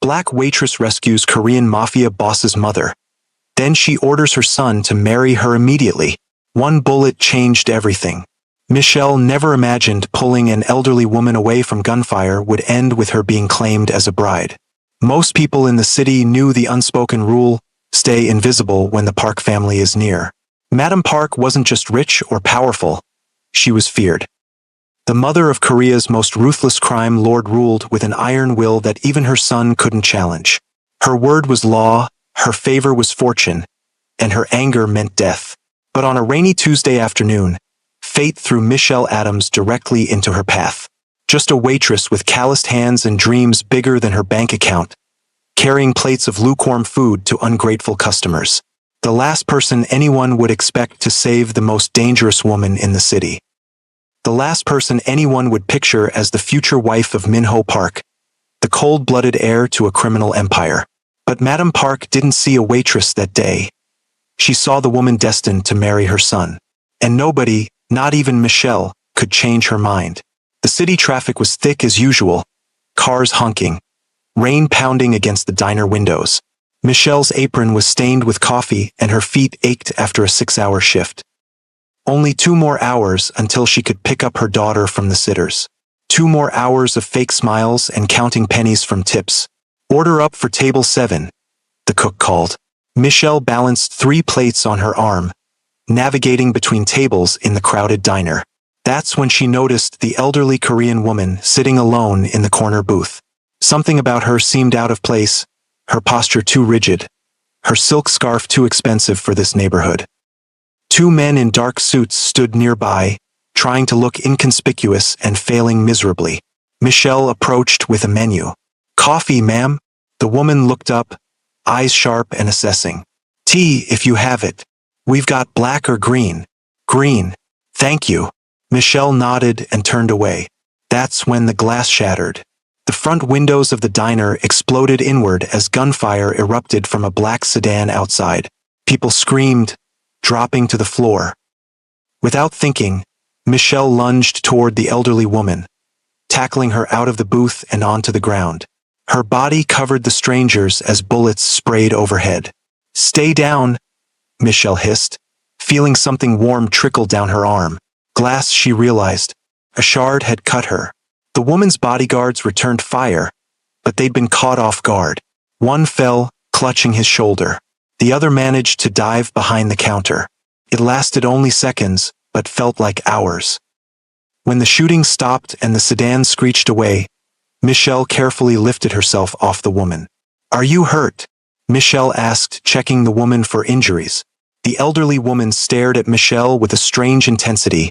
Black Waitress rescues Korean Mafia boss's mother. Then she orders her son to marry her immediately. One bullet changed everything. Michelle never imagined pulling an elderly woman away from gunfire would end with her being claimed as a bride. Most people in the city knew the unspoken rule, stay invisible when the Park family is near. Madam Park wasn't just rich or powerful, she was feared. The mother of Korea's most ruthless crime lord ruled with an iron will that even her son couldn't challenge. Her word was law, her favor was fortune, and her anger meant death. But on a rainy Tuesday afternoon, fate threw Michelle Adams directly into her path. Just a waitress with calloused hands and dreams bigger than her bank account, carrying plates of lukewarm food to ungrateful customers. The last person anyone would expect to save the most dangerous woman in the city. The last person anyone would picture as the future wife of Min-ho Park, the cold-blooded heir to a criminal empire. But Madam Park didn't see a waitress that day. She saw the woman destined to marry her son. And nobody, not even Michelle, could change her mind. The city traffic was thick as usual, cars honking, rain pounding against the diner windows. Michelle's apron was stained with coffee and her feet ached after a 6-hour shift. Only 2 more hours until she could pick up her daughter from the sitters. 2 more hours of fake smiles and counting pennies from tips. Order up for table 7, the cook called. Michelle balanced 3 plates on her arm, navigating between tables in the crowded diner. That's when she noticed the elderly Korean woman sitting alone in the corner booth. Something about her seemed out of place, her posture too rigid, her silk scarf too expensive for this neighborhood. 2 men in dark suits stood nearby, trying to look inconspicuous and failing miserably. Michelle approached with a menu. "Coffee, ma'am?" The woman looked up, eyes sharp and assessing. "Tea, if you have it. We've got black or green." "Green. Thank you." Michelle nodded and turned away. That's when the glass shattered. The front windows of the diner exploded inward as gunfire erupted from a black sedan outside. People screamed, dropping to the floor. Without thinking, Michelle lunged toward the elderly woman, tackling her out of the booth and onto the ground. Her body covered the strangers as bullets sprayed overhead. "Stay down," Michelle hissed, feeling something warm trickle down her arm. Glass, she realized. A shard had cut her. The woman's bodyguards returned fire, but they'd been caught off guard. One fell, clutching his shoulder. The other managed to dive behind the counter. It lasted only seconds, but felt like hours. When the shooting stopped and the sedan screeched away, Michelle carefully lifted herself off the woman. "Are you hurt?" Michelle asked, checking the woman for injuries. The elderly woman stared at Michelle with a strange intensity,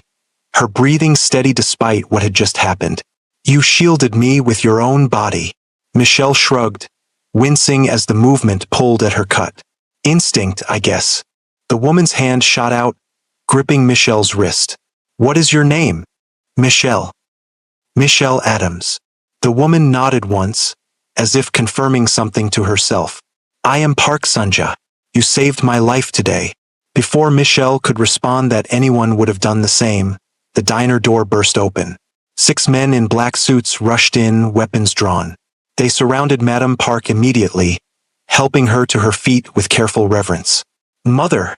her breathing steady despite what had just happened. "You shielded me with your own body." Michelle shrugged, wincing as the movement pulled at her cut. "Instinct, I guess." The woman's hand shot out, gripping Michelle's wrist. "What is your name?" "Michelle." "Michelle Adams." The woman nodded once, as if confirming something to herself. "I am Park Sunja. You saved my life today." Before Michelle could respond that anyone would have done the same, the diner door burst open. 6 men in black suits rushed in, weapons drawn. They surrounded Madam Park immediately, helping her to her feet with careful reverence. "Mother!"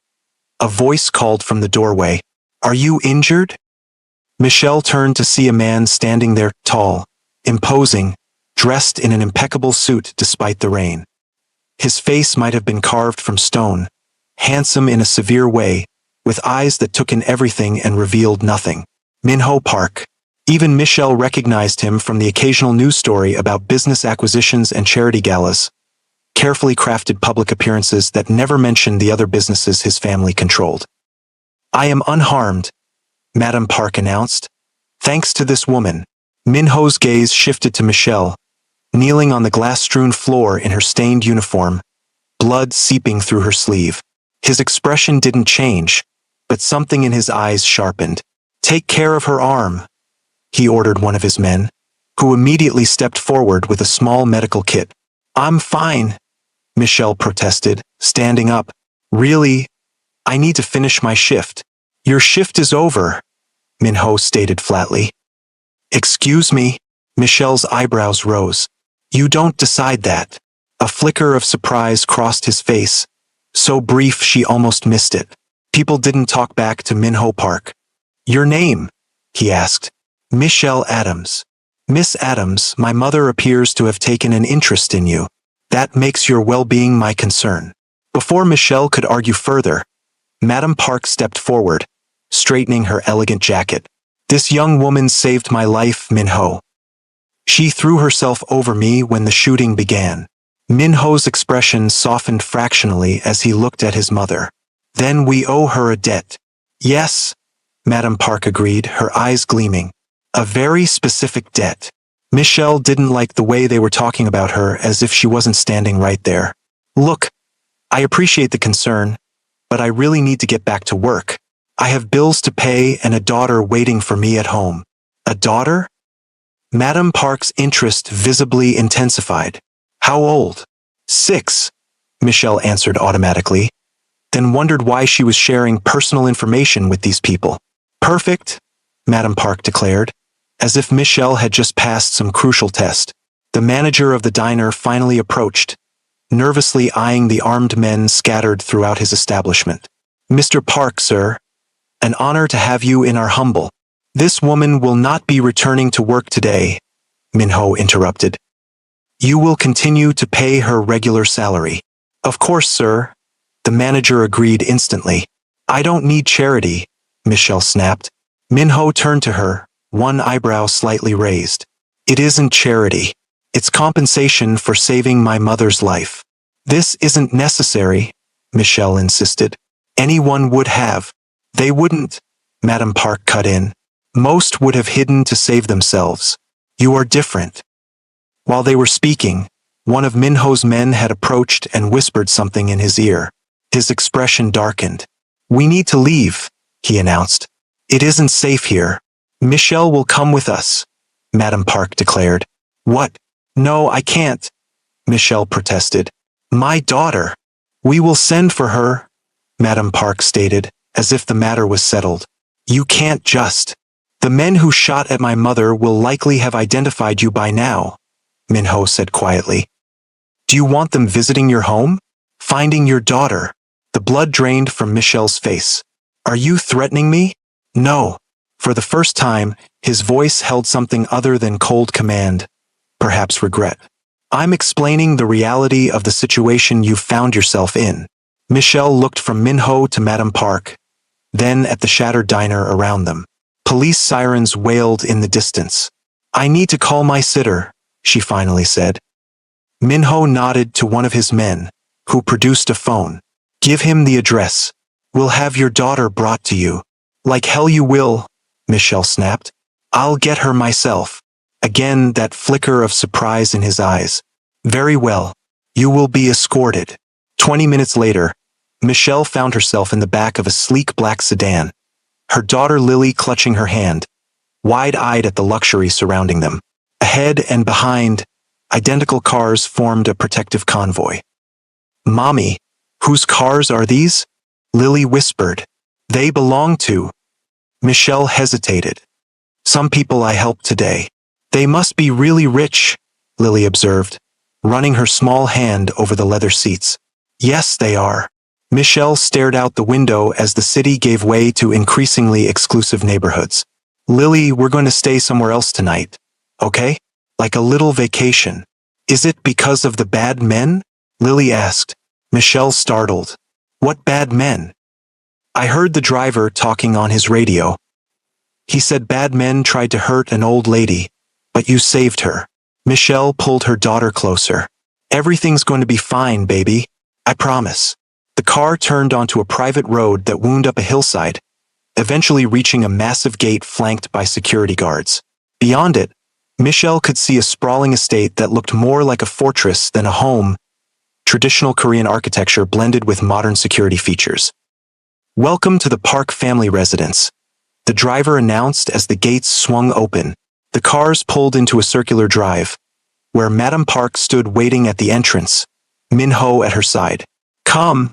A voice called from the doorway. "Are you injured?" Michelle turned to see a man standing there, tall, imposing, dressed in an impeccable suit despite the rain. His face might have been carved from stone, handsome in a severe way, with eyes that took in everything and revealed nothing. Min-ho Park. Even Michelle recognized him from the occasional news story about business acquisitions and charity galas, carefully crafted public appearances that never mentioned the other businesses his family controlled. "I am unharmed," Madam Park announced. "Thanks to this woman." Min-ho's gaze shifted to Michelle, kneeling on the glass-strewn floor in her stained uniform, blood seeping through her sleeve. His expression didn't change, but something in his eyes sharpened. "Take care of her arm," he ordered one of his men, who immediately stepped forward with a small medical kit. "I'm fine," Michelle protested, standing up. "Really? I need to finish my shift." "Your shift is over," Min-ho stated flatly. "Excuse me?" Michelle's eyebrows rose. You don't decide that. A flicker of surprise crossed his face, so brief she almost missed it. People didn't talk back to Minho Park. Your name? He asked. Michelle Adams. Miss Adams, my mother appears to have taken an interest in you. That makes your well-being my concern. Before Michelle could argue further, Madame Park stepped forward, straightening her elegant jacket. This young woman saved my life, Minho. She threw herself over me when the shooting began. Minho's expression softened fractionally as he looked at his mother. Then we owe her a debt. Yes, Madame Park agreed, her eyes gleaming. A very specific debt. Michelle didn't like the way they were talking about her as if she wasn't standing right there. Look, I appreciate the concern, but I really need to get back to work. I have bills to pay and a daughter waiting for me at home. A daughter? Madame Park's interest visibly intensified. How old? 6, Michelle answered automatically, then wondered why she was sharing personal information with these people. Perfect, Madame Park declared, as if Michelle had just passed some crucial test. The manager of the diner finally approached, nervously eyeing the armed men scattered throughout his establishment. Mr. Park, sir, an honor to have you in our humble. This woman will not be returning to work today, Minho interrupted. You will continue to pay her regular salary. Of course, sir, the manager agreed instantly. I don't need charity, Michelle snapped. Minho turned to her, one eyebrow slightly raised. It isn't charity. It's compensation for saving my mother's life. This isn't necessary, Michelle insisted. Anyone would have. They wouldn't, Madame Park cut in. Most would have hidden to save themselves. You are different. While they were speaking, one of Minho's men had approached and whispered something in his ear. His expression darkened. We need to leave, he announced. It isn't safe here. Michelle will come with us, Madame Park declared. What? No, I can't, Michelle protested. My daughter. We will send for her, Madame Park stated, as if the matter was settled. You can't just. The men who shot at my mother will likely have identified you by now, Minho said quietly. Do you want them visiting your home? Finding your daughter? The blood drained from Michelle's face. Are you threatening me? No. For the first time, his voice held something other than cold command, perhaps regret. I'm explaining the reality of the situation you've found yourself in. Michelle looked from Minho to Madame Park, then at the shattered diner around them. Police sirens wailed in the distance. I need to call my sitter, she finally said. Minho nodded to one of his men, who produced a phone. Give him the address. We'll have your daughter brought to you. Like hell you will, Michelle snapped. I'll get her myself. Again that flicker of surprise in his eyes. Very well. You will be escorted. 20 minutes later, Michelle found herself in the back of a sleek black sedan, her daughter Lily clutching her hand, wide-eyed at the luxury surrounding them. Ahead and behind, identical cars formed a protective convoy. Mommy, whose cars are these? Lily whispered. They belong to. Michelle hesitated. Some people I helped today. They must be really rich, Lily observed, running her small hand over the leather seats. Yes, they are. Michelle stared out the window as the city gave way to increasingly exclusive neighborhoods. Lily, we're going to stay somewhere else tonight. Okay? Like a little vacation. Is it because of the bad men? Lily asked. Michelle startled. What bad men? I heard the driver talking on his radio. He said bad men tried to hurt an old lady, but you saved her. Michelle pulled her daughter closer. Everything's going to be fine, baby. I promise. The car turned onto a private road that wound up a hillside, eventually reaching a massive gate flanked by security guards. Beyond it, Michelle could see a sprawling estate that looked more like a fortress than a home, traditional Korean architecture blended with modern security features. Welcome to the Park family residence, the driver announced as the gates swung open. The cars pulled into a circular drive, where Madame Park stood waiting at the entrance, Minho at her side. Come,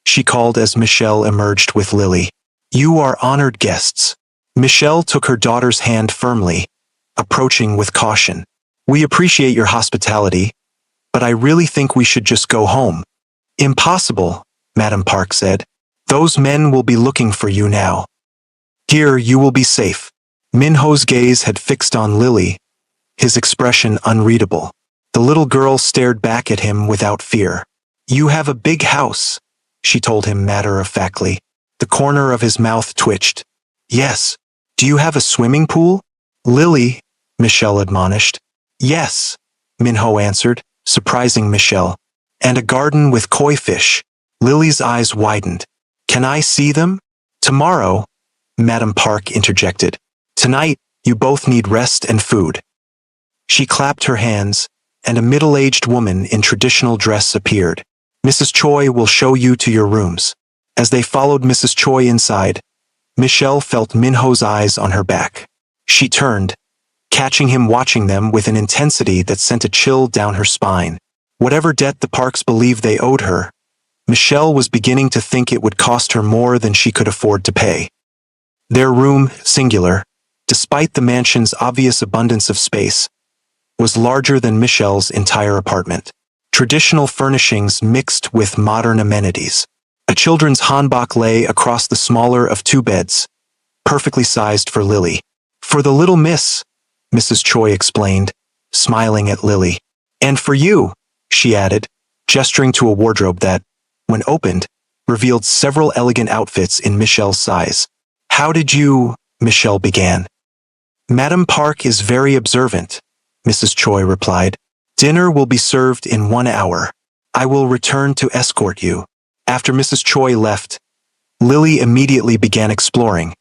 she called as Michelle emerged with Lily. You are honored guests. Michelle took her daughter's hand firmly, approaching with caution. We appreciate your hospitality, but I really think we should just go home. Impossible, Madam Park said. Those men will be looking for you now. Here you will be safe. Minho's gaze had fixed on Lily, his expression unreadable. The little girl stared back at him without fear. You have a big house, she told him matter-of-factly. The corner of his mouth twitched. Yes. Do you have a swimming pool? Lily, Michelle admonished. Yes, Minho answered, surprising Michelle. And a garden with koi fish. Lily's eyes widened. Can I see them? Tomorrow, Madam Park interjected. Tonight, you both need rest and food. She clapped her hands, and a middle-aged woman in traditional dress appeared. Mrs. Choi will show you to your rooms. As they followed Mrs. Choi inside, Michelle felt Minho's eyes on her back. She turned, catching him watching them with an intensity that sent a chill down her spine. Whatever debt the Parks believed they owed her, Michelle was beginning to think it would cost her more than she could afford to pay. Their room, singular, despite the mansion's obvious abundance of space, was larger than Michelle's entire apartment. Traditional furnishings mixed with modern amenities. A children's hanbok lay across the smaller of two beds, perfectly sized for Lily. For the little miss, Mrs. Choi explained, smiling at Lily. And for you, she added, gesturing to a wardrobe that, when opened, revealed several elegant outfits in Michelle's size. How did you, Michelle began. Madam Park is very observant, Mrs. Choi replied. Dinner will be served in 1 hour. I will return to escort you. After Mrs. Choi left, Lily immediately began exploring,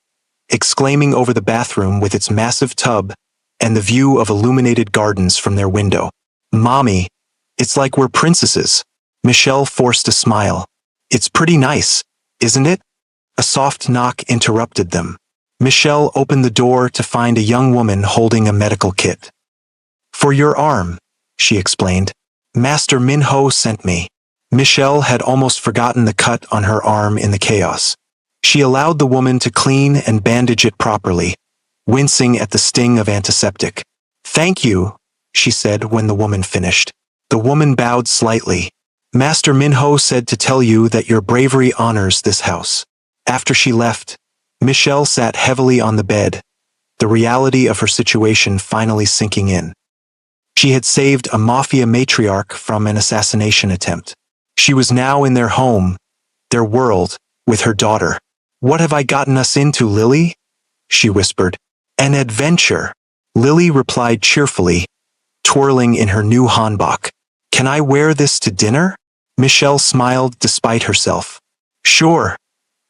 exclaiming over the bathroom with its massive tub and the view of illuminated gardens from their window. Mommy, it's like we're princesses. Michelle forced a smile. It's pretty nice, isn't it? A soft knock interrupted them. Michelle opened the door to find a young woman holding a medical kit. For your arm, she explained. Master Minho sent me. Michelle had almost forgotten the cut on her arm in the chaos. She allowed the woman to clean and bandage it properly, wincing at the sting of antiseptic. Thank you, she said when the woman finished. The woman bowed slightly. Master Minho said to tell you that your bravery honors this house. After she left, Michelle sat heavily on the bed, the reality of her situation finally sinking in. She had saved a Mafia matriarch from an assassination attempt. She was now in their home, their world, with her daughter. What have I gotten us into, Lily? She whispered. An adventure, Lily replied cheerfully, twirling in her new hanbok. Can I wear this to dinner? Michelle smiled despite herself. Sure,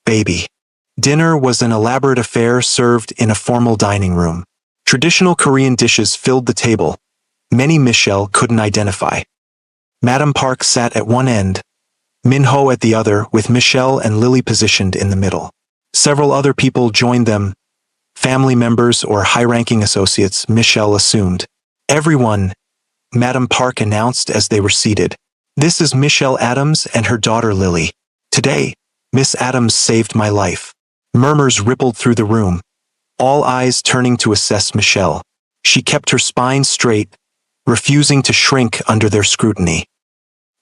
baby. Dinner was an elaborate affair served in a formal dining room. Traditional Korean dishes filled the table. Many Michelle couldn't identify. Madam Park sat at one end, Minho at the other, with Michelle and Lily positioned in the middle. Several other people joined them, family members or high-ranking associates, Michelle assumed. Everyone, Madam Park announced as they were seated. This is Michelle Adams and her daughter Lily. Today, Miss Adams saved my life. Murmurs rippled through the room, all eyes turning to assess Michelle. She kept her spine straight, refusing to shrink under their scrutiny.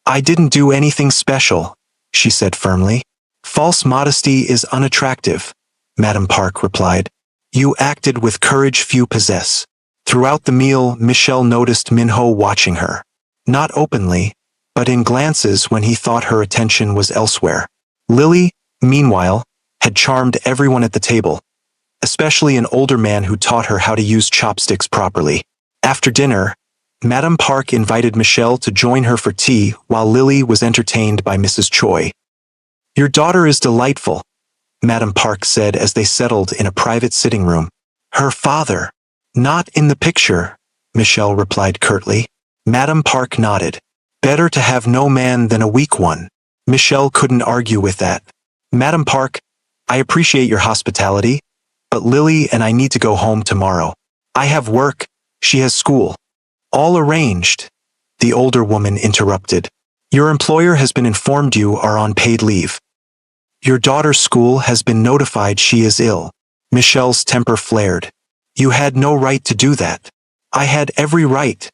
I didn't do anything special, she said firmly. False modesty is unattractive, Madam Park replied. You acted with courage few possess. Throughout the meal, Michelle noticed Minho watching her. Not openly, but in glances when he thought her attention was elsewhere. Lily, meanwhile, had charmed everyone at the table, especially an older man who taught her how to use chopsticks properly. After dinner, Madam Park invited Michelle to join her for tea while Lily was entertained by Mrs. Choi. Your daughter is delightful, Madam Park said as they settled in a private sitting room. Her father. Not in the picture, Michelle replied curtly. Madam Park nodded. Better to have no man than a weak one. Michelle couldn't argue with that. Madam Park, I appreciate your hospitality, but Lily and I need to go home tomorrow. I have work, she has school. All arranged, the older woman interrupted. Your employer has been informed you are on paid leave. Your daughter's school has been notified she is ill. Michelle's temper flared. You had no right to do that. I had every right,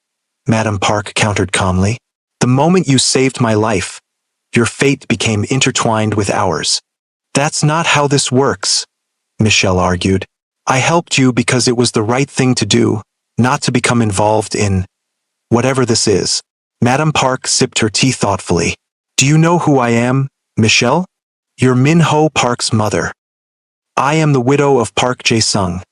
Madam Park countered calmly. The moment you saved my life, your fate became intertwined with ours. That's not how this works, Michelle argued. I helped you because it was the right thing to do, not to become involved in whatever this is. Madame Park sipped her tea thoughtfully. Do you know who I am, Michelle? You're Min-ho Park's mother. I am the widow of Park Jae-sung,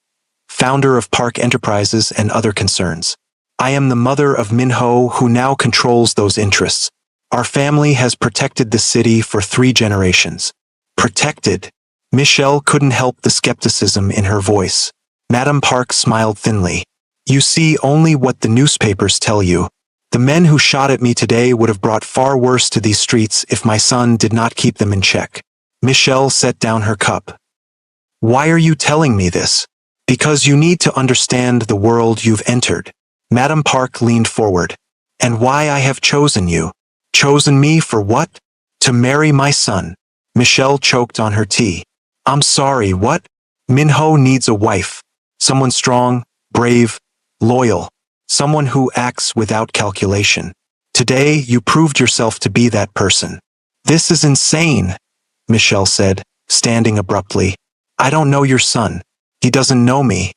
founder of Park Enterprises and other concerns. I am the mother of Min-ho, who now controls those interests. Our family has protected the city for 3 generations. Protected? Michelle couldn't help the skepticism in her voice. Madame Park smiled thinly. You see only what the newspapers tell you. The men who shot at me today would have brought far worse to these streets if my son did not keep them in check. Michelle set down her cup. Why are you telling me this? Because you need to understand the world you've entered. Madame Park leaned forward. And why I have chosen you. Chosen me for what? To marry my son. Michelle choked on her tea. I'm sorry, what? Min-ho needs a wife. Someone strong, brave, loyal. Someone who acts without calculation. Today, you proved yourself to be that person. This is insane, Michelle said, standing abruptly. I don't know your son. He doesn't know me.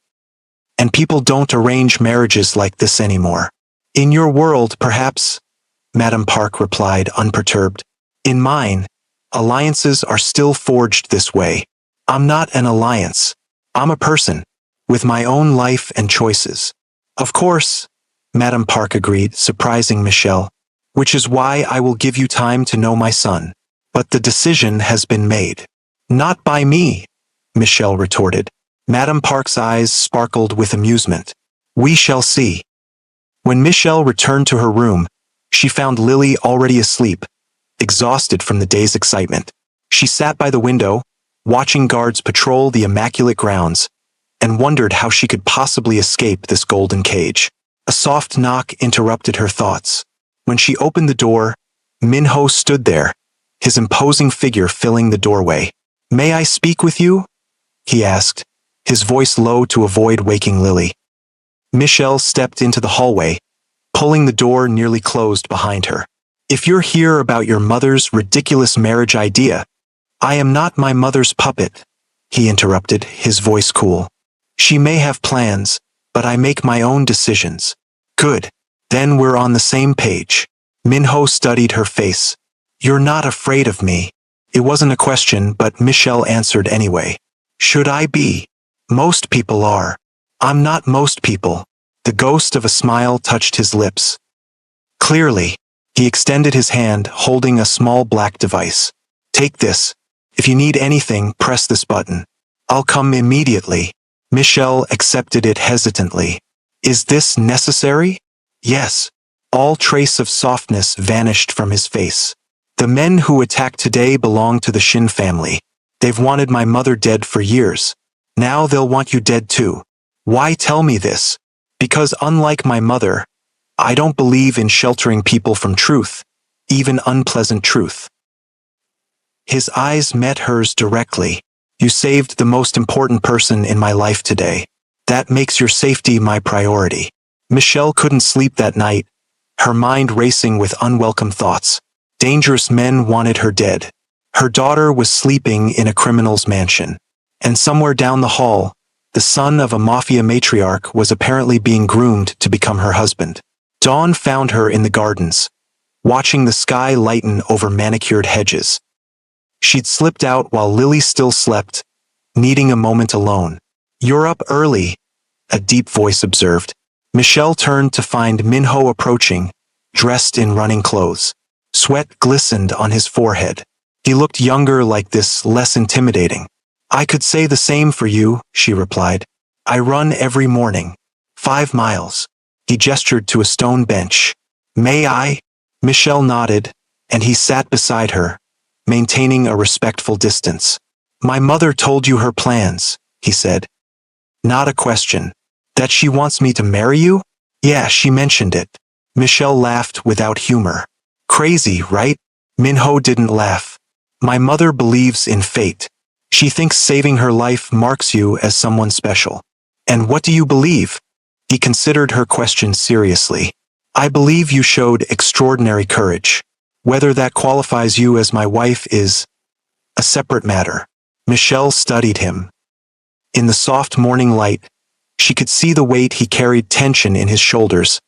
And people don't arrange marriages like this anymore. In your world, perhaps, Madame Park replied, unperturbed. In mine, alliances are still forged this way. I'm not an alliance. I'm a person, with my own life and choices. Of course, Madame Park agreed, surprising Michelle, which is why I will give you time to know my son. But the decision has been made. Not by me, Michelle retorted. Madame Park's eyes sparkled with amusement. We shall see. When Michelle returned to her room, she found Lily already asleep, exhausted from the day's excitement. She sat by the window, watching guards patrol the immaculate grounds, and wondered how she could possibly escape this golden cage. A soft knock interrupted her thoughts. When she opened the door, Min-ho stood there, his imposing figure filling the doorway. May I speak with you? He asked, his voice low to avoid waking Lily. Michelle stepped into the hallway, pulling the door nearly closed behind her. If you're here about your mother's ridiculous marriage idea, I am not my mother's puppet, he interrupted, his voice cool. She may have plans, but I make my own decisions. Good. Then we're on the same page. Min-ho studied her face. You're not afraid of me. It wasn't a question, but Michelle answered anyway. Should I be? Most people are. I'm not most people. The ghost of a smile touched his lips. Clearly, he extended his hand, holding a small black device. Take this. If you need anything, press this button. I'll come immediately. Michelle accepted it hesitantly. Is this necessary? Yes. All trace of softness vanished from his face. The men who attacked today belong to the Shin family. They've wanted my mother dead for years. Now they'll want you dead too. Why tell me this? Because unlike my mother, I don't believe in sheltering people from truth, even unpleasant truth. His eyes met hers directly. You saved the most important person in my life today. That makes your safety my priority. Michelle couldn't sleep that night, her mind racing with unwelcome thoughts. Dangerous men wanted her dead. Her daughter was sleeping in a criminal's mansion. And somewhere down the hall, the son of a Mafia matriarch was apparently being groomed to become her husband. Dawn found her in the gardens, watching the sky lighten over manicured hedges. She'd slipped out while Lily still slept, needing a moment alone. You're up early, a deep voice observed. Michelle turned to find Min-ho approaching, dressed in running clothes. Sweat glistened on his forehead. He looked younger like this, less intimidating. I could say the same for you, she replied. I run every morning. 5 miles. He gestured to a stone bench. May I? Michelle nodded, and he sat beside her, maintaining a respectful distance. My mother told you her plans, he said. Not a question. That she wants me to marry you? Yeah, she mentioned it. Michelle laughed without humor. Crazy, right? Min-ho didn't laugh. My mother believes in fate. She thinks saving her life marks you as someone special. And what do you believe? He considered her question seriously. I believe you showed extraordinary courage. Whether that qualifies you as my wife is a separate matter. Michelle studied him. In the soft morning light, she could see the weight he carried, tension in his shoulders,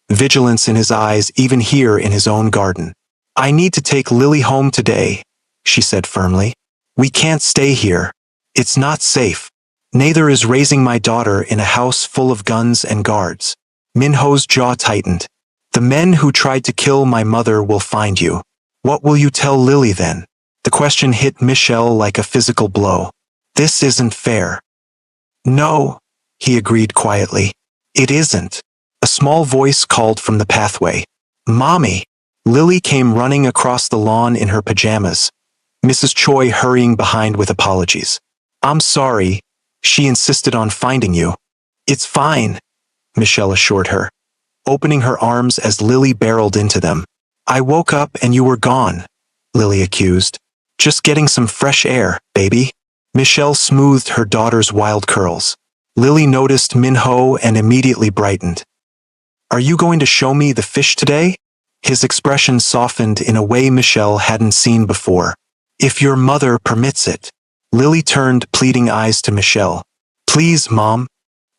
vigilance in his eyes, even here in his own garden. I need to take Lily home today, she said firmly. We can't stay here. It's not safe. Neither is raising my daughter in a house full of guns and guards. Minho's jaw tightened. The men who tried to kill my mother will find you. What will you tell Lily then? The question hit Michelle like a physical blow. This isn't fair. No, he agreed quietly. It isn't. A small voice called from the pathway. Mommy! Lily came running across the lawn in her pajamas, Mrs. Choi hurrying behind with apologies. I'm sorry, she insisted on finding you. It's fine, Michelle assured her, opening her arms as Lily barreled into them. I woke up and you were gone, Lily accused. Just getting some fresh air, baby. Michelle smoothed her daughter's wild curls. Lily noticed Minho and immediately brightened. Are you going to show me the fish today? His expression softened in a way Michelle hadn't seen before. If your mother permits it. Lily turned pleading eyes to Michelle. Please, Mom.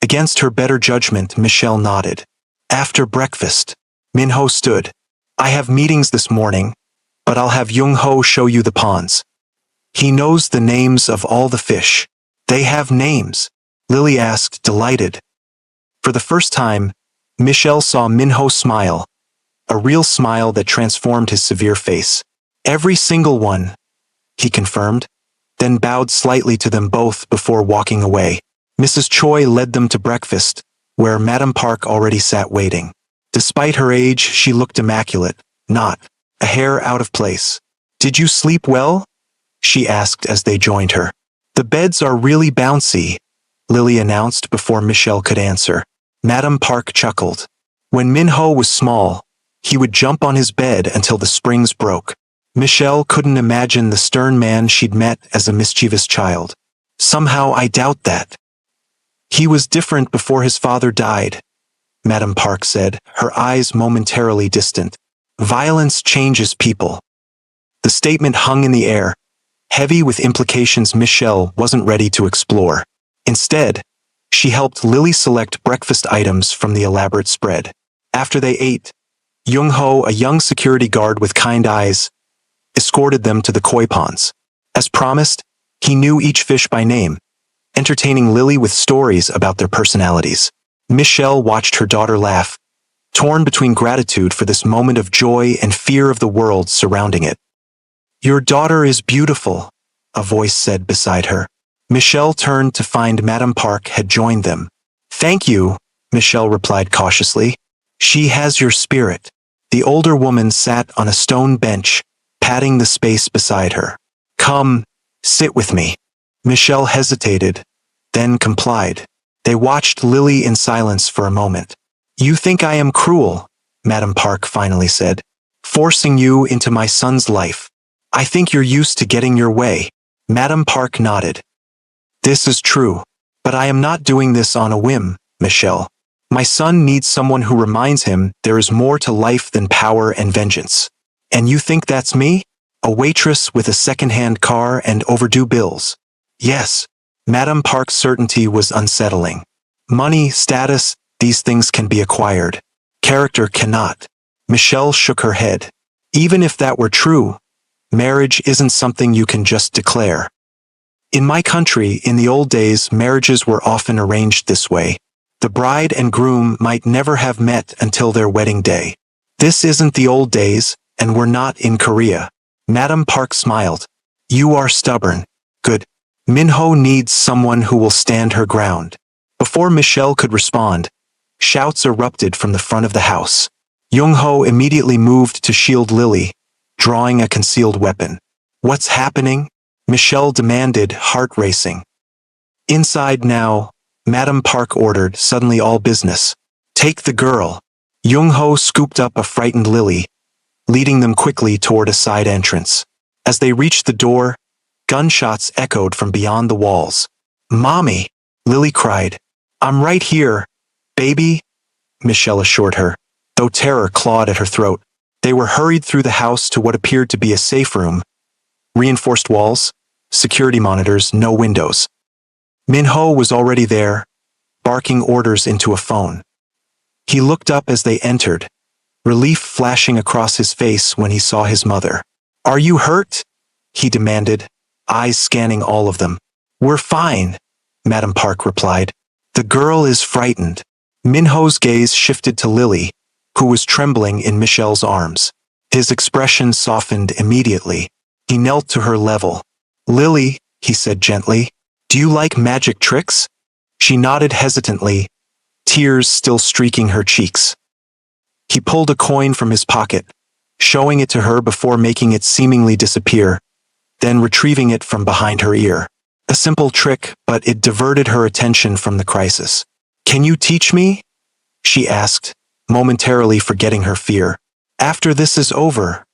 Against her better judgment, Michelle nodded. After breakfast, Minho stood. I have meetings this morning, but I'll have Jung-ho show you the ponds. He knows the names of all the fish. They have names, Lily asked, delighted. For the first time, Michelle saw Minho smile, a real smile that transformed his severe face. Every single one, he confirmed, then bowed slightly to them both before walking away. Mrs. Choi led them to breakfast, where Madame Park already sat waiting. Despite her age, she looked immaculate, not a hair out of place. Did you sleep well? She asked as they joined her. The beds are really bouncy, Lily announced before Michelle could answer. Madame Park chuckled. When Minho was small, he would jump on his bed until the springs broke. Michelle couldn't imagine the stern man she'd met as a mischievous child. Somehow I doubt that. He was different before his father died, Madame Park said, her eyes momentarily distant. Violence changes people. The statement hung in the air, heavy with implications Michelle wasn't ready to explore. Instead, she helped Lily select breakfast items from the elaborate spread. After they ate, Jung-ho, a young security guard with kind eyes, escorted them to the koi ponds. As promised, he knew each fish by name, entertaining Lily with stories about their personalities. Michelle watched her daughter laugh, torn between gratitude for this moment of joy and fear of the world surrounding it. Your daughter is beautiful, a voice said beside her. Michelle turned to find Madame Park had joined them. Thank you, Michelle replied cautiously. She has your spirit. The older woman sat on a stone bench, patting the space beside her. Come, sit with me. Michelle hesitated, then complied. They watched Lily in silence for a moment. You think I am cruel, Madame Park finally said, forcing you into my son's life. I think you're used to getting your way. Madame Park nodded. This is true, but I am not doing this on a whim, Michelle. My son needs someone who reminds him there is more to life than power and vengeance. And you think that's me? A waitress with a second-hand car and overdue bills? Yes. Madame Park's certainty was unsettling. Money, status, these things can be acquired. Character cannot. Michelle shook her head. Even if that were true, marriage isn't something you can just declare. In my country, in the old days, marriages were often arranged this way. The bride and groom might never have met until their wedding day. This isn't the old days, and we're not in Korea. Madame Park smiled. You are stubborn. Good. Minho needs someone who will stand her ground. Before Michelle could respond, shouts erupted from the front of the house. Jung-ho immediately moved to shield Lily, drawing a concealed weapon. What's happening? Michelle demanded, heart racing. Inside now, Madame Park ordered, suddenly all business. Take the girl. Jung-ho scooped up a frightened Lily, leading them quickly toward a side entrance. As they reached the door, gunshots echoed from beyond the walls. Mommy, Lily cried. I'm right here, baby, Michelle assured her. though terror clawed at her throat. They were hurried through the house to what appeared to be a safe room. Reinforced walls, security monitors, no windows. Minho was already there, barking orders into a phone. He looked up as they entered, relief flashing across his face when he saw his mother. "Are you hurt?" he demanded, eyes scanning all of them. "We're fine," Madam Park replied. "The girl is frightened." Minho's gaze shifted to Lily, who was trembling in Michelle's arms. His expression softened immediately. He knelt to her level. "Lily," he said gently, "do you like magic tricks?" She nodded hesitantly, tears still streaking her cheeks. He pulled a coin from his pocket, showing it to her before making it seemingly disappear, then retrieving it from behind her ear. A simple trick, but it diverted her attention from the crisis. "Can you teach me?" she asked, momentarily forgetting her fear. "After this is over,"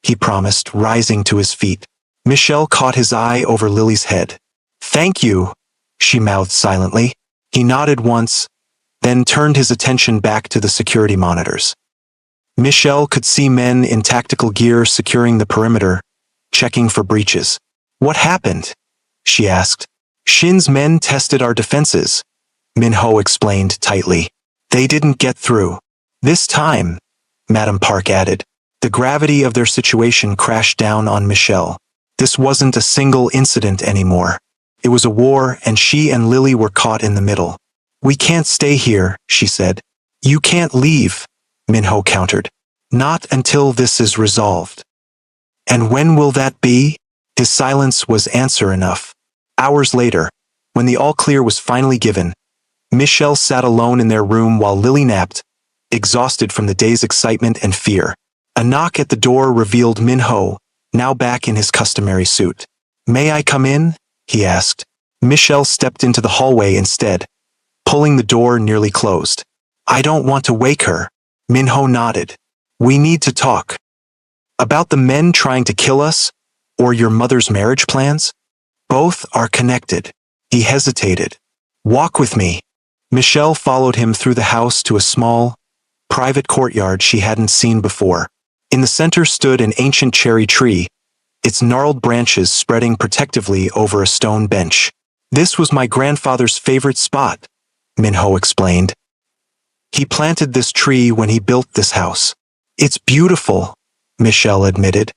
he promised, rising to his feet. Michelle caught his eye over Lily's head. "Thank you," she mouthed silently. He nodded once, then turned his attention back to the security monitors. Michelle could see men in tactical gear securing the perimeter, checking for breaches. "What happened?" she asked. "Shin's men tested our defenses," Minho explained tightly. "They didn't get through. This time," Madam Park added. The gravity of their situation crashed down on Michelle. This wasn't a single incident anymore. It was a war, and she and Lily were caught in the middle. "We can't stay here," she said. "You can't leave," Minho countered. "Not until this is resolved." "And when will that be?" His silence was answer enough. Hours later, when the all-clear was finally given, Michelle sat alone in their room while Lily napped, exhausted from the day's excitement and fear. A knock at the door revealed Minho, now back in his customary suit. "May I come in?" he asked. Michelle stepped into the hallway instead, pulling the door nearly closed. "I don't want to wake her." Minho nodded. "We need to talk." "About the men trying to kill us, or your mother's marriage plans?" "Both are connected." He hesitated. "Walk with me." Michelle followed him through the house to a small, private courtyard she hadn't seen before. In the center stood an ancient cherry tree, its gnarled branches spreading protectively over a stone bench. "This was my grandfather's favorite spot," Minho explained. "He planted this tree when he built this house." "It's beautiful," Michelle admitted.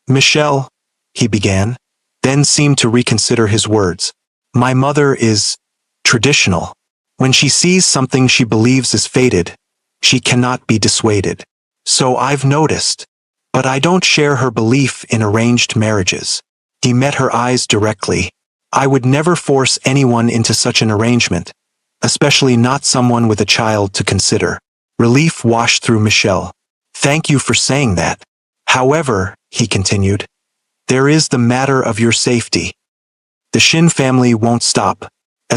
"Michelle," he began, then seemed to reconsider his words. "My mother is traditional. When she sees something she believes is fated, she cannot be dissuaded. So I've noticed. But I don't share her belief in arranged marriages." He met her eyes directly. "I would never force anyone into such an arrangement, especially not someone with a child to consider." Relief washed through Michelle. "Thank you for saying that. However," he continued, "there is the matter of your safety. The Shin family won't stop.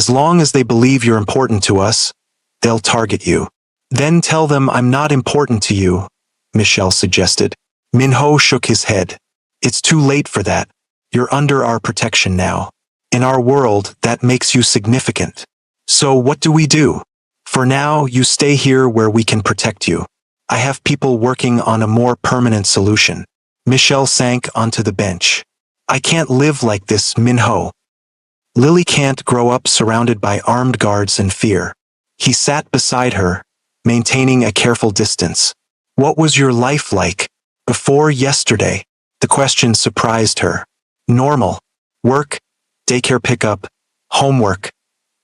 As long as they believe you're important to us, they'll target you." "Then tell them I'm not important to you," Michelle suggested. Minho shook his head. "It's too late for that. You're under our protection now. In our world, that makes you significant. So what do we do? For now, you stay here where we can protect you. I have people working on a more permanent solution." Michelle sank onto the bench. "I can't live like this, Minho. Lily can't grow up surrounded by armed guards and fear." He sat beside her, maintaining a careful distance. "What was your life like before yesterday?" The question surprised her. "Normal. Work, daycare pickup, homework,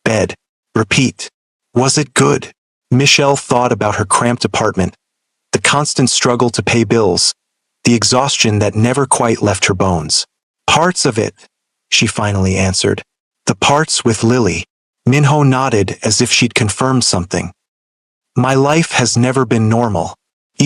bed, repeat." "Was it good?" Michelle thought about her cramped apartment, the constant struggle to pay bills, the exhaustion that never quite left her bones. "Parts of it," she finally answered. "The parts with Lily." Minho nodded as if she'd confirmed something. "My life has never been normal.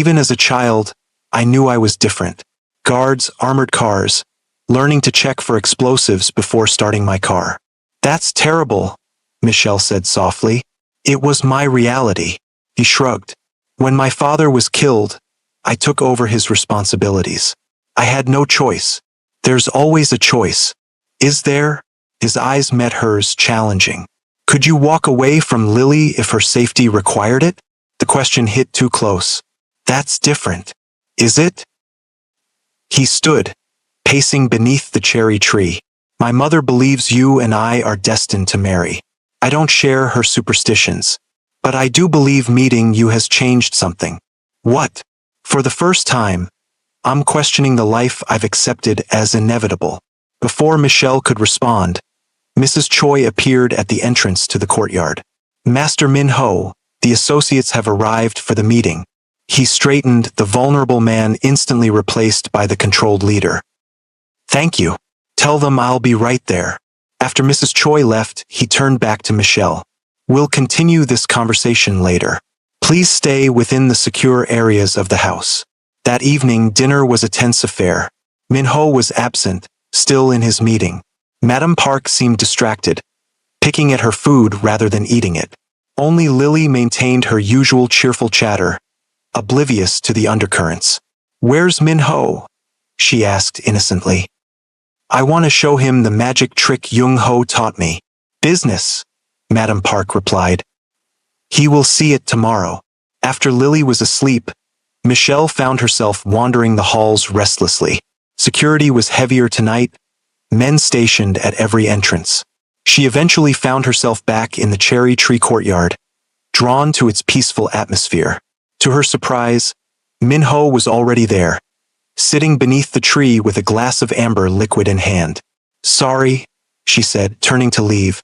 Even as a child, I knew I was different. Guards, armored cars, learning to check for explosives before starting my car." "That's terrible," Michelle said softly. "It was my reality." He shrugged. "When my father was killed, I took over his responsibilities. I had no choice. There's always a choice. Is there?" His eyes met hers, challenging. "Could you walk away from Lily if her safety required it?" The question hit too close. That's different. Is it? He stood, pacing beneath the cherry tree. My mother believes you and I are destined to marry. I don't share her superstitions. But I do believe meeting you has changed something. What? For the first time, I'm questioning the life I've accepted as inevitable. Before Michelle could respond, Mrs. Choi appeared at the entrance to the courtyard. Master Min-ho, the associates have arrived for the meeting. He straightened, the vulnerable man instantly replaced by the controlled leader. Thank you. Tell them I'll be right there. After Mrs. Choi left, he turned back to Michelle. We'll continue this conversation later. Please stay within the secure areas of the house. That evening, dinner was a tense affair. Min-ho was absent, still in his meeting. Madame Park seemed distracted, picking at her food rather than eating it. Only Lily maintained her usual cheerful chatter, oblivious to the undercurrents. Where's Min-ho? She asked innocently. I want to show him the magic trick Jung-ho taught me. Business, Madame Park replied. He will see it tomorrow. After Lily was asleep, Michelle found herself wandering the halls restlessly. Security was heavier tonight, men stationed at every entrance. She eventually found herself back in the cherry tree courtyard, drawn to its peaceful atmosphere. To her surprise, Min-ho was already there, sitting beneath the tree with a glass of amber liquid in hand. Sorry, she said, turning to leave.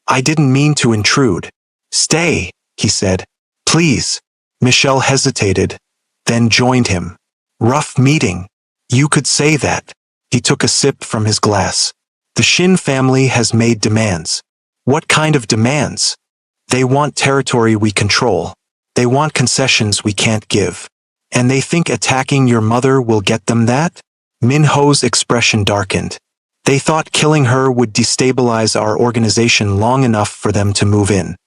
I didn't mean to intrude. Stay, he said. Please. Michelle hesitated, then joined him. Rough meeting. You could say that. He took a sip from his glass. The Shin family has made demands. What kind of demands? They want territory we control. They want concessions we can't give. And they think attacking your mother will get them that? Min-ho's expression darkened. They thought killing her would destabilize our organization long enough for them to move in.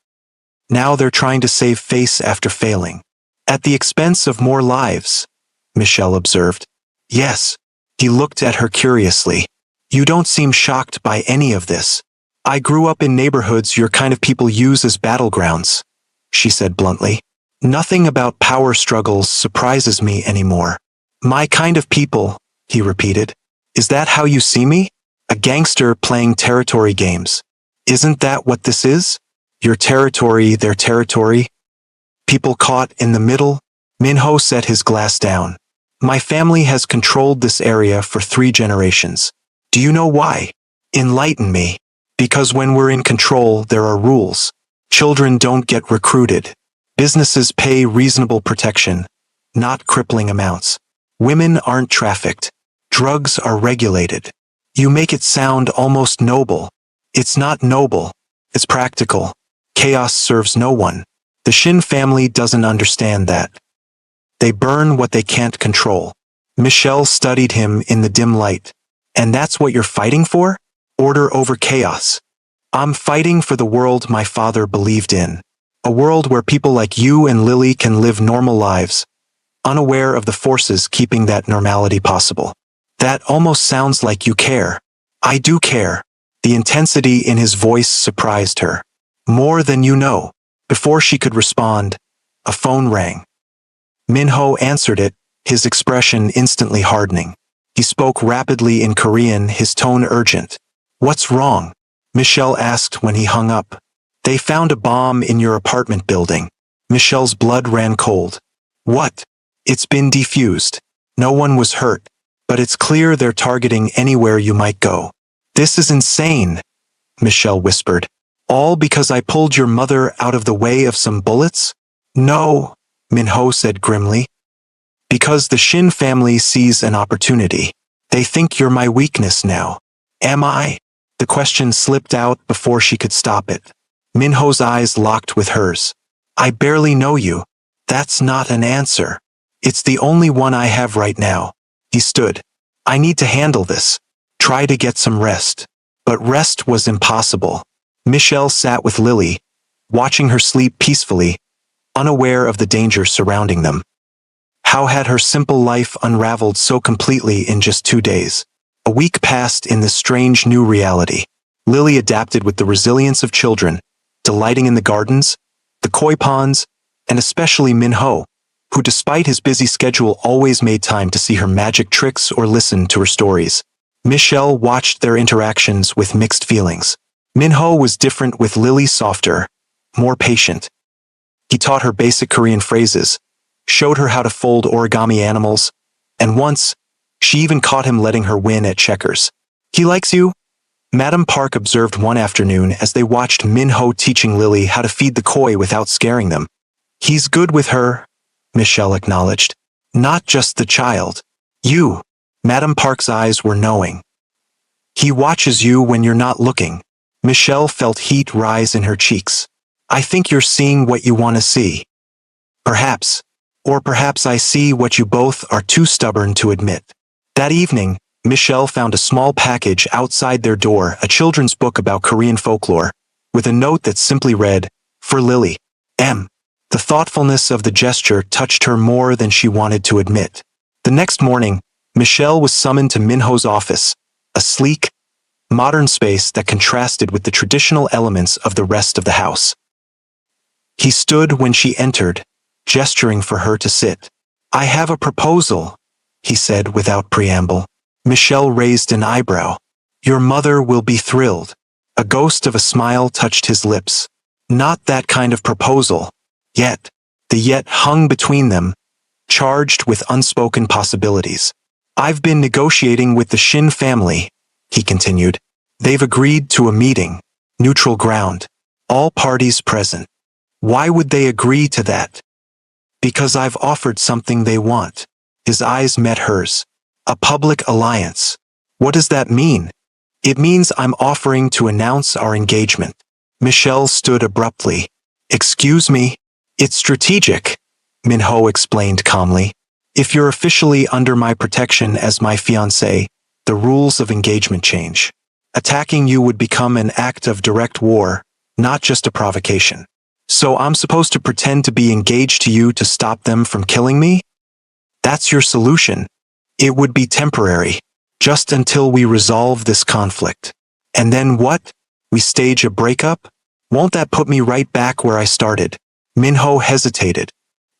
Now they're trying to save face after failing. At the expense of more lives, Michelle observed. Yes. He looked at her curiously. You don't seem shocked by any of this. I grew up in neighborhoods your kind of people use as battlegrounds, she said bluntly. Nothing about power struggles surprises me anymore. My kind of people, he repeated. Is that how you see me? A gangster playing territory games. Isn't that what this is? Your territory, their territory? People caught in the middle? Min-ho set his glass down. My family has controlled this area for 3 generations. Do you know why? Enlighten me. Because when we're in control, there are rules. Children don't get recruited. Businesses pay reasonable protection, not crippling amounts. Women aren't trafficked. Drugs are regulated. You make it sound almost noble. It's not noble. It's practical. Chaos serves no one. The Shin family doesn't understand that. They burn what they can't control. Michelle studied him in the dim light. And that's what you're fighting for? Order over chaos. I'm fighting for the world my father believed in. A world where people like you and Lily can live normal lives, unaware of the forces keeping that normality possible. That almost sounds like you care. I do care. The intensity in his voice surprised her. More than you know. Before she could respond, a phone rang. Min-ho answered it, his expression instantly hardening. He spoke rapidly in Korean, his tone urgent. What's wrong? Michelle asked when he hung up. They found a bomb in your apartment building. Michelle's blood ran cold. What? It's been defused. No one was hurt, but it's clear they're targeting anywhere you might go. This is insane, Michelle whispered. All because I pulled your mother out of the way of some bullets? No, Min-ho said grimly. Because the Shin family sees an opportunity. They think you're my weakness now. Am I? The question slipped out before she could stop it. Min-ho's eyes locked with hers. I barely know you. That's not an answer. It's the only one I have right now. He stood. I need to handle this. Try to get some rest. But rest was impossible. Michelle sat with Lily, watching her sleep peacefully, unaware of the danger surrounding them. How had her simple life unraveled so completely in just 2 days? A week passed in this strange new reality. Lily adapted with the resilience of children, delighting in the gardens, the koi ponds, and especially Min-ho, who despite his busy schedule always made time to see her magic tricks or listen to her stories. Michelle watched their interactions with mixed feelings. Min-ho was different, with Lily softer, more patient. He taught her basic Korean phrases, showed her how to fold origami animals, and once, she even caught him letting her win at checkers. "He likes you?" Madam Park observed one afternoon as they watched Min-ho teaching Lily how to feed the koi without scaring them. "He's good with her," Michelle acknowledged. "Not just the child. You." Madam Park's eyes were knowing. "He watches you when you're not looking." Michelle felt heat rise in her cheeks. "I think you're seeing what you want to see. Perhaps. Or perhaps I see what you both are too stubborn to admit." That evening, Michelle found a small package outside their door, a children's book about Korean folklore, with a note that simply read, "For Lily, M." The thoughtfulness of the gesture touched her more than she wanted to admit. The next morning, Michelle was summoned to Min-ho's office, a sleek, modern space that contrasted with the traditional elements of the rest of the house. He stood when she entered, gesturing for her to sit. "I have a proposal," he said without preamble. Michelle raised an eyebrow. "Your mother will be thrilled." A ghost of a smile touched his lips. "Not that kind of proposal." Yet. The yet hung between them, charged with unspoken possibilities. "I've been negotiating with the Shin family," he continued. "They've agreed to a meeting. Neutral ground. All parties present." "Why would they agree to that?" "Because I've offered something they want." His eyes met hers. "A public alliance." "What does that mean?" "It means I'm offering to announce our engagement." Michelle stood abruptly. "Excuse me?" "It's strategic," Min-ho explained calmly. "If you're officially under my protection as my fiancé, the rules of engagement change. Attacking you would become an act of direct war, not just a provocation. So I'm supposed to pretend to be engaged to you to stop them from killing me? That's your solution. It would be temporary, just until we resolve this conflict. And then what? We stage a breakup? Won't that put me right back where I started?" Min-ho hesitated.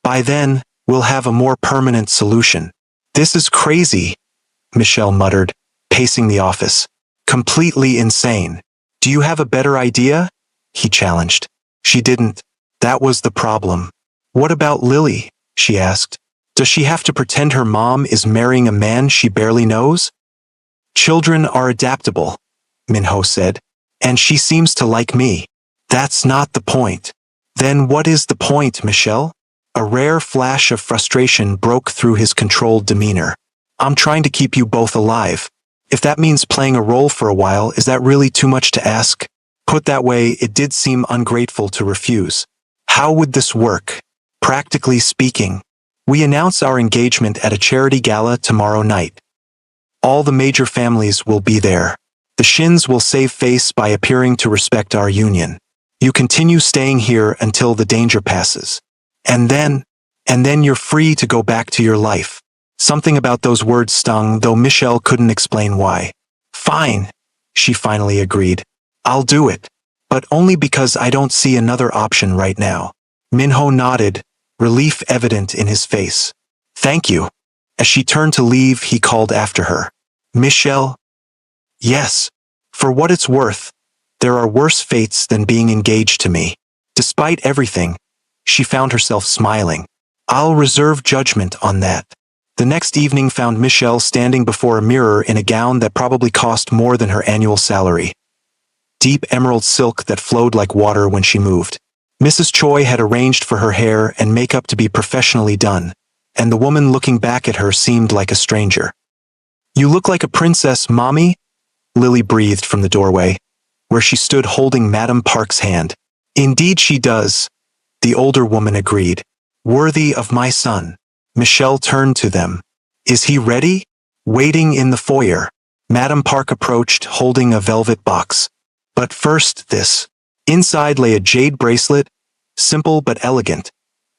"By then, we'll have a more permanent solution." "This is crazy," Michelle muttered, pacing the office. "Completely insane." "Do you have a better idea?" he challenged. She didn't. That was the problem. "What about Lily?" she asked. "Does she have to pretend her mom is marrying a man she barely knows?" "Children are adaptable," Min-ho said. "And she seems to like me." "That's not the point." "Then what is the point, Michelle?" A rare flash of frustration broke through his controlled demeanor. "I'm trying to keep you both alive. If that means playing a role for a while, is that really too much to ask?" Put that way, it did seem ungrateful to refuse. "How would this work? Practically speaking, we announce our engagement at a charity gala tomorrow night. All the major families will be there. The Shins will save face by appearing to respect our union. You continue staying here until the danger passes. And then you're free to go back to your life." Something about those words stung, though Michelle couldn't explain why. "Fine," she finally agreed. "I'll do it. But only because I don't see another option right now." Min-ho nodded, relief evident in his face. "Thank you." As she turned to leave, he called after her. "Michelle?" "Yes. For what it's worth, there are worse fates than being engaged to me." Despite everything, she found herself smiling. "I'll reserve judgment on that." The next evening found Michelle standing before a mirror in a gown that probably cost more than her annual salary. Deep emerald silk that flowed like water when she moved. Mrs. Choi had arranged for her hair and makeup to be professionally done, and the woman looking back at her seemed like a stranger. "You look like a princess, Mommy," Lily breathed from the doorway, where she stood holding Madam Park's hand. "Indeed she does," the older woman agreed. "Worthy of my son." Michelle turned to them. "Is he ready?" Waiting in the foyer, Madam Park approached, holding a velvet box. "But first this." Inside lay a jade bracelet, simple but elegant,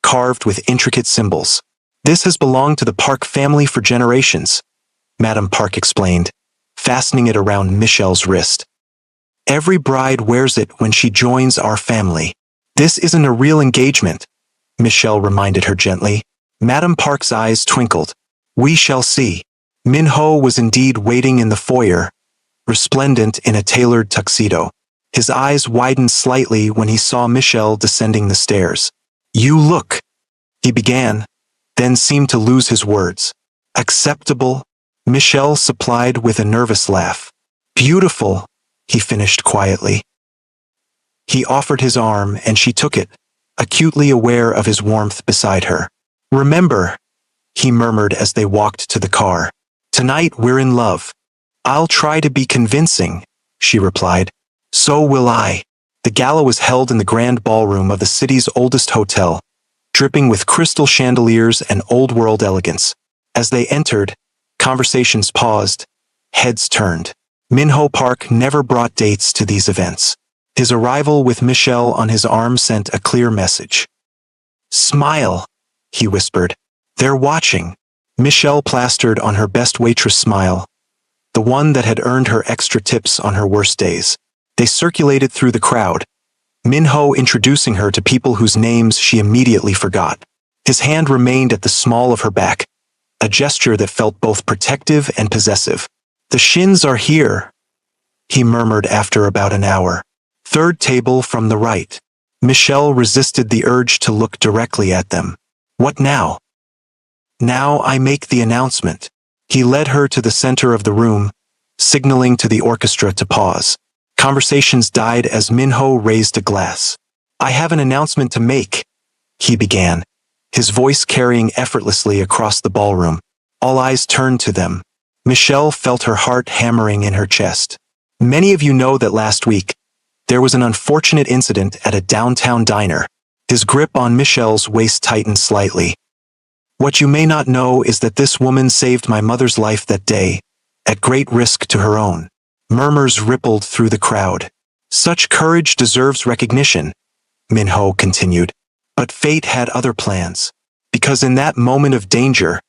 carved with intricate symbols. "This has belonged to the Park family for generations," Madam Park explained, fastening it around Michelle's wrist. "Every bride wears it when she joins our family." "This isn't a real engagement," Michelle reminded her gently. Madame Park's eyes twinkled. We shall see. Min-ho was indeed waiting in the foyer, resplendent in a tailored tuxedo. His eyes widened slightly when he saw Michelle descending the stairs. You look, he began, then seemed to lose his words. Acceptable, Michelle supplied with a nervous laugh. Beautiful, he finished quietly. He offered his arm and she took it, acutely aware of his warmth beside her. Remember, he murmured as they walked to the car. Tonight we're in love. I'll try to be convincing, she replied. So will I. The gala was held in the grand ballroom of the city's oldest hotel, dripping with crystal chandeliers and old-world elegance. As they entered, conversations paused, heads turned. Min-ho Park never brought dates to these events. His arrival with Michelle on his arm sent a clear message. Smile, he whispered. They're watching. Michelle plastered on her best waitress smile, the one that had earned her extra tips on her worst days. They circulated through the crowd, Min-ho introducing her to people whose names she immediately forgot. His hand remained at the small of her back, a gesture that felt both protective and possessive. The Shins are here, he murmured after about an hour. Third table from the right. Michelle resisted the urge to look directly at them. What now? Now I make the announcement. He led her to the center of the room, signaling to the orchestra to pause. Conversations died as Min-ho raised a glass. I have an announcement to make, he began, his voice carrying effortlessly across the ballroom. All eyes turned to them. Michelle felt her heart hammering in her chest. Many of you know that last week, there was an unfortunate incident at a downtown diner. His grip on Michelle's waist tightened slightly. What you may not know is that this woman saved my mother's life that day, at great risk to her own. Murmurs rippled through the crowd. Such courage deserves recognition, Min-ho continued. But fate had other plans. Because in that moment of danger,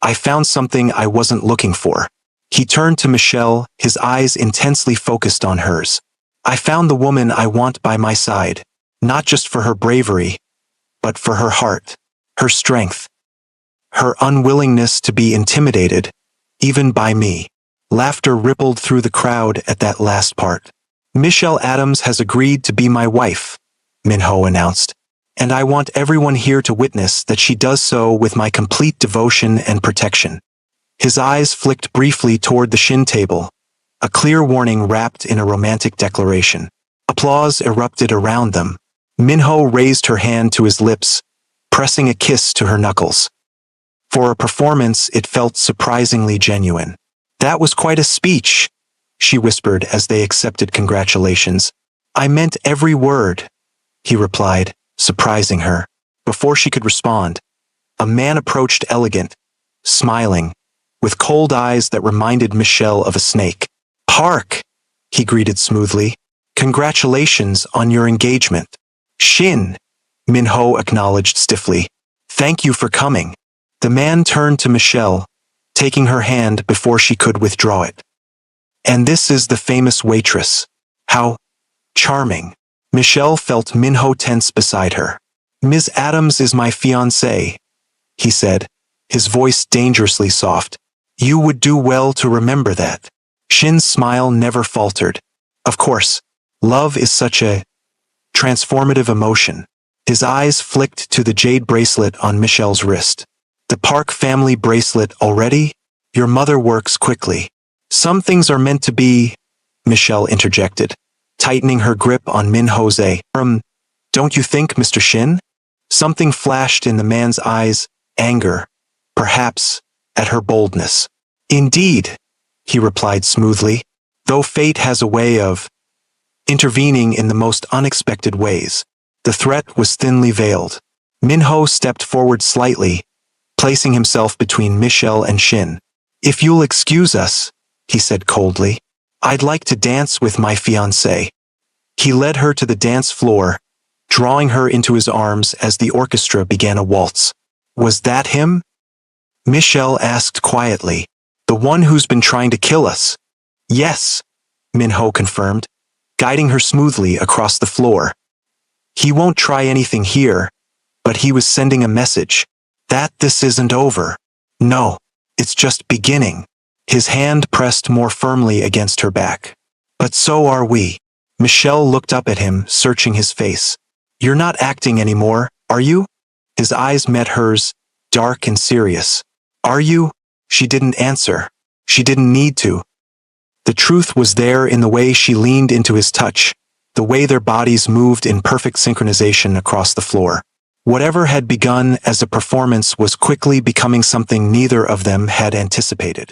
I found something I wasn't looking for. He turned to Michelle, his eyes intensely focused on hers. I found the woman I want by my side, not just for her bravery, but for her heart, her strength, her unwillingness to be intimidated, even by me. Laughter rippled through the crowd at that last part. Michelle Adams has agreed to be my wife, Min-ho announced, and I want everyone here to witness that she does so with my complete devotion and protection. His eyes flicked briefly toward the Shin table, a clear warning wrapped in a romantic declaration. Applause erupted around them. Min-ho raised her hand to his lips, pressing a kiss to her knuckles. For a performance, it felt surprisingly genuine. That was quite a speech, she whispered as they accepted congratulations. I meant every word, he replied, surprising her. Before she could respond, a man approached elegant, smiling, with cold eyes that reminded Michelle of a snake. Park, he greeted smoothly. Congratulations on your engagement. Shin, Min-ho acknowledged stiffly. Thank you for coming. The man turned to Michelle, taking her hand before she could withdraw it. And this is the famous Waitress. How charming. Michelle felt Min-ho tense beside her. Ms. Adams is my fiancée, he said, his voice dangerously soft. You would do well to remember that. Shin's smile never faltered. Of course, love is such a transformative emotion. His eyes flicked to the jade bracelet on Michelle's wrist. The Park family bracelet already? Your mother works quickly. Some things are meant to be, Michelle interjected, tightening her grip on Min-ho's arm. Don't you think, Mr. Shin? Something flashed in the man's eyes, anger, perhaps, at her boldness. Indeed, he replied smoothly, though fate has a way of intervening in the most unexpected ways. The threat was thinly veiled. Min-ho stepped forward slightly, placing himself between Michelle and Shin. If you'll excuse us, he said coldly, I'd like to dance with my fiancée. He led her to the dance floor, drawing her into his arms as the orchestra began a waltz. Was that him? Michelle asked quietly. The one who's been trying to kill us. Yes, Min-ho confirmed, guiding her smoothly across the floor. He won't try anything here, but he was sending a message. That this isn't over. No, it's just beginning. His hand pressed more firmly against her back. But so are we. Michelle looked up at him, searching his face. You're not acting anymore, are you? His eyes met hers, dark and serious. Are you? She didn't answer. She didn't need to. The truth was there in the way she leaned into his touch, the way their bodies moved in perfect synchronization across the floor. Whatever had begun as a performance was quickly becoming something neither of them had anticipated.